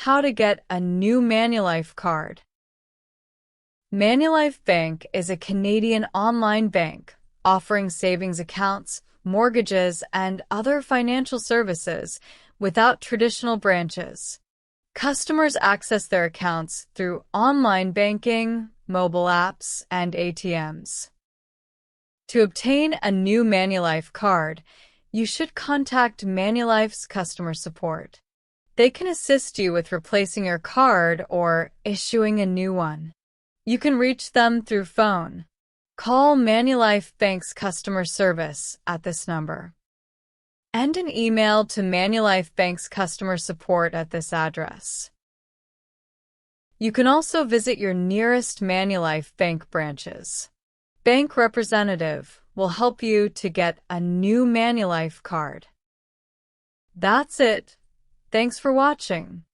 how to get a new Manulife card. Manulife Bank is a Canadian online bank offering savings accounts, mortgages, and other financial services without traditional branches. Customers access their accounts through online banking, mobile apps, and ATMs. To obtain a new Manulife card, you should contact Manulife's customer support. They can assist you with replacing your card or issuing a new one. You can reach them through phone. Call Manulife Bank's customer service at this number. And an email to Manulife Bank's customer support at this address. You can also visit your nearest Manulife Bank branches. Bank representative will help you to get a new Manulife card. That's it. Thanks for watching.